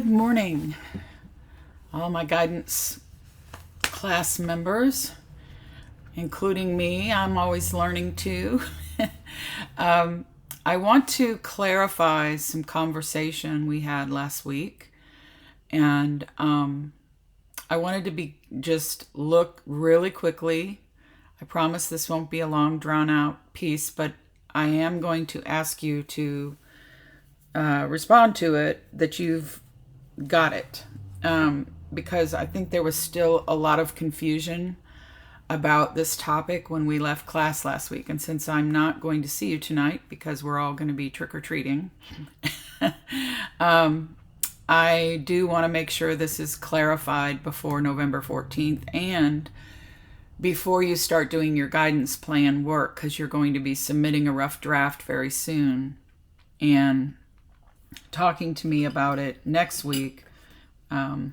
Good morning, all my guidance class members, including me. I'm always learning too. I want to clarify some conversation we had last week, and I wanted to just look really quickly. I promise this won't be a long, drawn-out piece, but I am going to ask you to respond to it that you've got it, because I think there was still a lot of confusion about this topic when we left class last week. And since I'm not going to see you tonight because we're all going to be trick-or-treating, I do want to make sure this is clarified before November 14th and before you start doing your guidance plan work, because you're going to be submitting a rough draft very soon and talking to me about it next week, and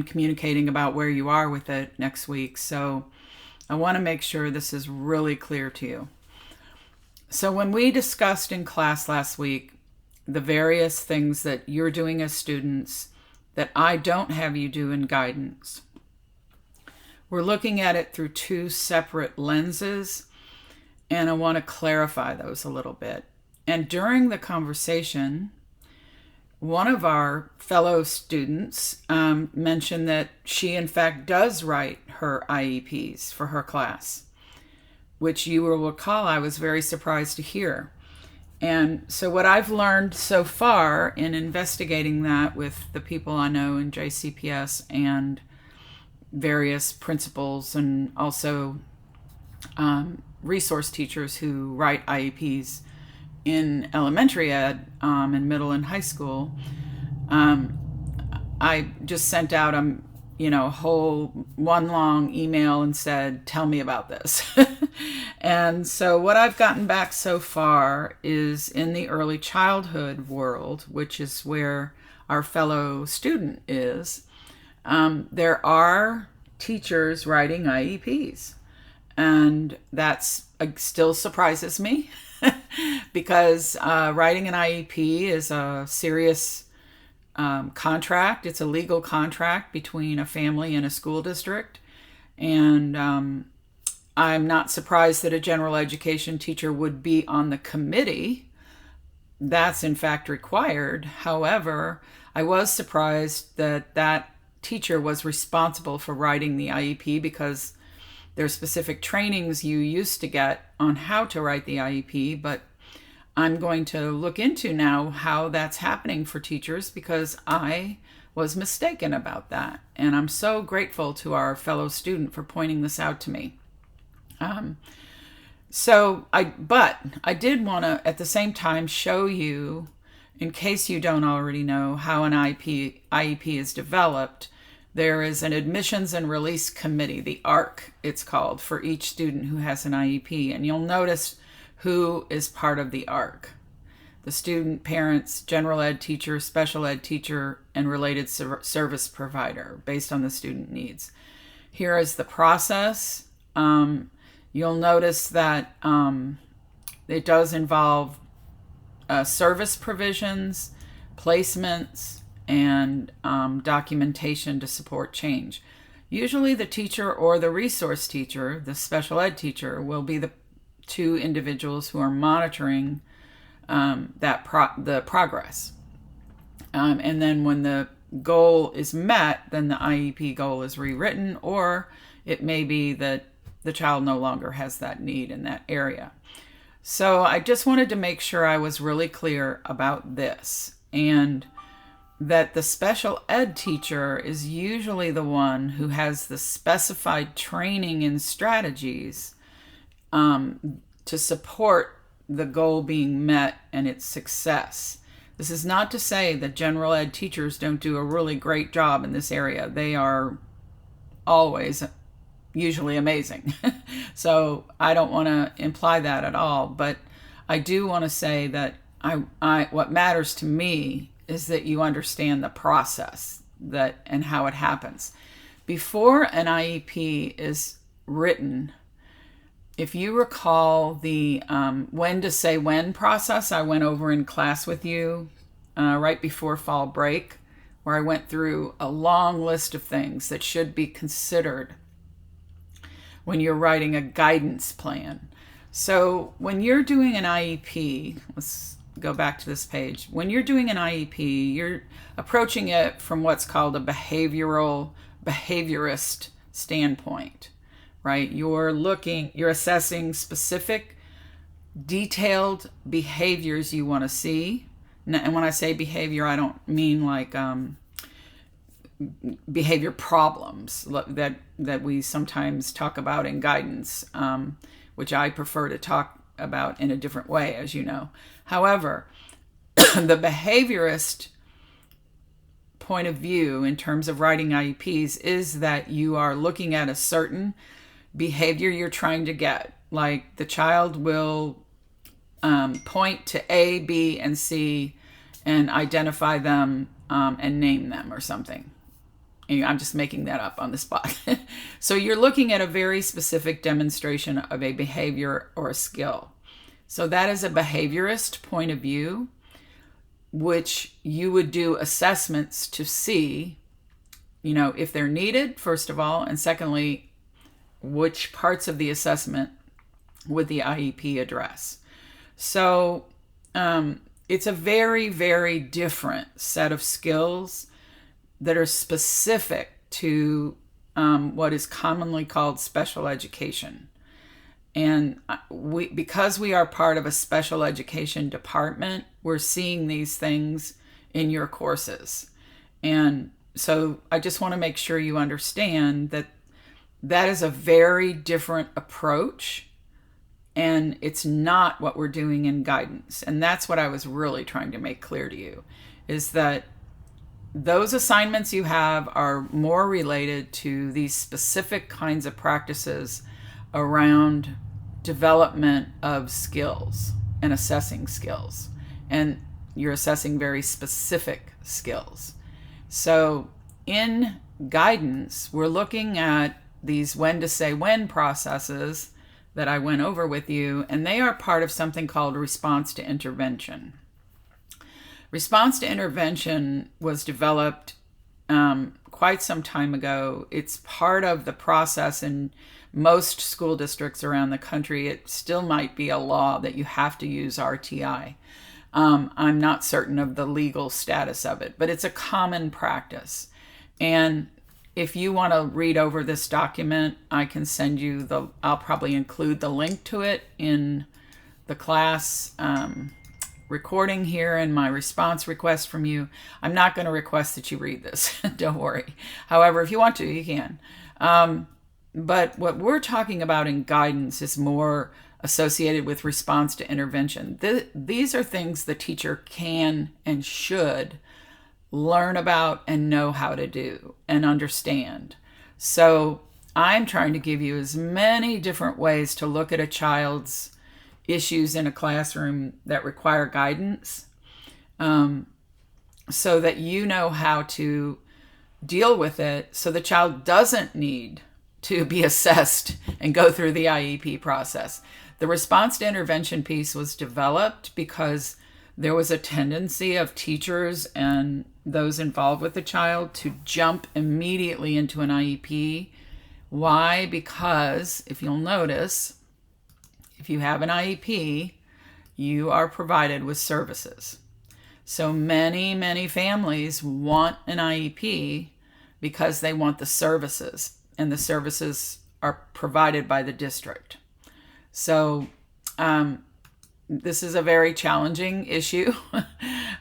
communicating about where you are with it next week. So I want to make sure this is really clear to you. So when we discussed in class last week the various things that you're doing as students that I don't have you do in guidance, we're looking at it through two separate lenses, and I want to clarify those a little bit. And during the conversation, one of our fellow students mentioned that she, in fact, does write her IEPs for her class, which you will recall I was very surprised to hear. And so what I've learned so far in investigating that with the people I know in JCPS and various principals and also resource teachers who write IEPs in elementary ed and middle and high school, I just sent out a whole one long email and said, tell me about this. And so what I've gotten back so far is in the early childhood world, which is where our fellow student is, there are teachers writing IEPs. And that's still surprises me because writing an IEP is a serious contract. It's a legal contract between a family and a school district. And I'm not surprised that a general education teacher would be on the committee. That's in fact required. However, I was surprised that that teacher was responsible for writing the IEP because there's specific trainings you used to get on how to write the IEP, but I'm going to look into now how that's happening for teachers because I was mistaken about that. And I'm so grateful to our fellow student for pointing this out to me. But I did want to, at the same time, show you, in case you don't already know, how an IEP is developed. There is an admissions and release committee, the ARC it's called, for each student who has an IEP. And you'll notice who is part of the ARC. The student, parents, general ed teacher, special ed teacher, and related service provider based on the student needs. Here is the process. You'll notice that it does involve service provisions, placements, and documentation to support change. Usually the teacher or the resource teacher, the special ed teacher, will be the two individuals who are monitoring the progress. And then when the goal is met, then the IEP goal is rewritten, or it may be that the child no longer has that need in that area. So I just wanted to make sure I was really clear about this, and that the special ed teacher is usually the one who has the specified training and strategies to support the goal being met and its success. This is not to say that general ed teachers don't do a really great job in this area. They are always usually amazing. So I don't want to imply that at all, but I do want to say that what matters to me is that you understand the process and how it happens. Before an IEP is written, if you recall the when to say when process I went over in class with you right before fall break, where I went through a long list of things that should be considered when you're writing a guidance plan. So when you're doing an IEP, let's go back to this page. When you're doing an IEP, you're approaching it from what's called a behaviorist standpoint, right? You're assessing specific, detailed behaviors you want to see. And when I say behavior, I don't mean like behavior problems that we sometimes talk about in guidance, which I prefer to talk about in a different way, as you know. However, the behaviorist point of view in terms of writing IEPs is that you are looking at a certain behavior you're trying to get. Like the child will point to A, B, and C and identify them and name them or something. I'm just making that up on the spot. So you're looking at a very specific demonstration of a behavior or a skill. So that is a behaviorist point of view, which you would do assessments to see, if they're needed, first of all, and secondly, which parts of the assessment would the IEP address. So it's a very, very different set of skills that are specific to what is commonly called special education. And because we are part of a special education department, we're seeing these things in your courses. And so I just want to make sure you understand that that is a very different approach, and it's not what we're doing in guidance. And that's what I was really trying to make clear to you, is that those assignments you have are more related to these specific kinds of practices around development of skills and assessing skills. And you're assessing very specific skills. So in guidance, we're looking at these when to say when processes that I went over with you, and they are part of something called response to intervention. Response to intervention was developed quite some time ago. It's part of the process in most school districts around the country. It still might be a law that you have to use RTI. I'm not certain of the legal status of it, but it's a common practice. And if you want to read over this document, I can send you I'll probably include the link to it in the class recording here and my response request from you. I'm not going to request that you read this. Don't worry. However, if you want to, you can. But what we're talking about in guidance is more associated with response to intervention. These are things the teacher can and should learn about and know how to do and understand. So I'm trying to give you as many different ways to look at a child's issues in a classroom that require guidance, so that you know how to deal with it, so the child doesn't need to be assessed and go through the IEP process. The response to intervention piece was developed because there was a tendency of teachers and those involved with the child to jump immediately into an IEP. Why? Because if you'll notice, if you have an IEP, you are provided with services. So many, many families want an IEP because they want the services, and the services are provided by the district. So this is a very challenging issue.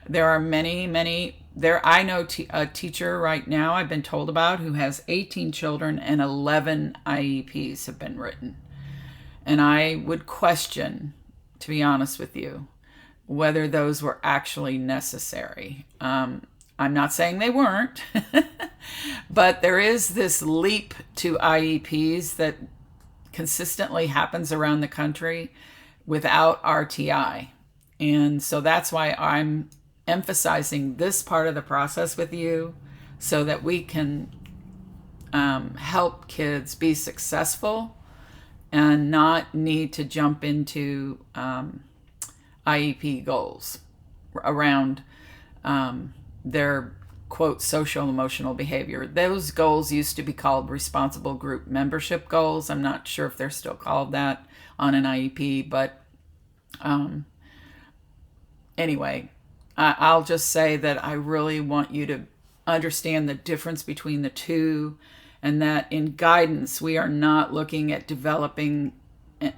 There are many. I know a teacher right now I've been told about who has 18 children and 11 IEPs have been written. And I would question, to be honest with you, whether those were actually necessary. I'm not saying they weren't, but there is this leap to IEPs that consistently happens around the country without RTI. And so that's why I'm emphasizing this part of the process with you, so that we can help kids be successful and not need to jump into IEP goals around their quote social emotional behavior. Those goals used to be called responsible group membership goals. I'm not sure if they're still called that on an IEP, but anyway, I'll just say that I really want you to understand the difference between the two, and that in guidance, we are not looking at developing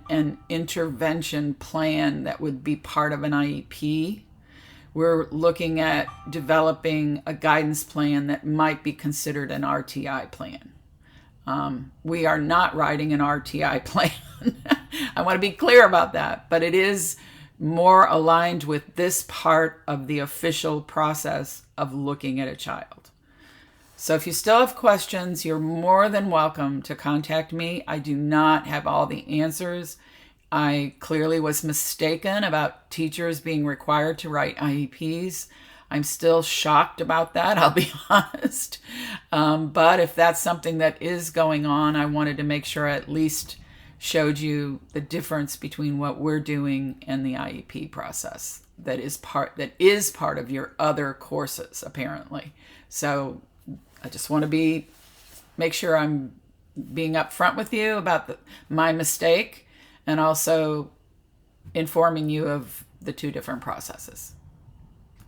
an intervention plan that would be part of an IEP. We're looking at developing a guidance plan that might be considered an RTI plan. We are not writing an RTI plan. I want to be clear about that, but it is more aligned with this part of the official process of looking at a child. So if you still have questions, you're more than welcome to contact me. I do not have all the answers. I clearly was mistaken about teachers being required to write IEPs. I'm still shocked about that, I'll be honest. But if that's something that is going on, I wanted to make sure I at least showed you the difference between what we're doing and the IEP process that is part of your other courses, apparently. So I just want to make sure I'm being upfront with you about my mistake, and also informing you of the two different processes.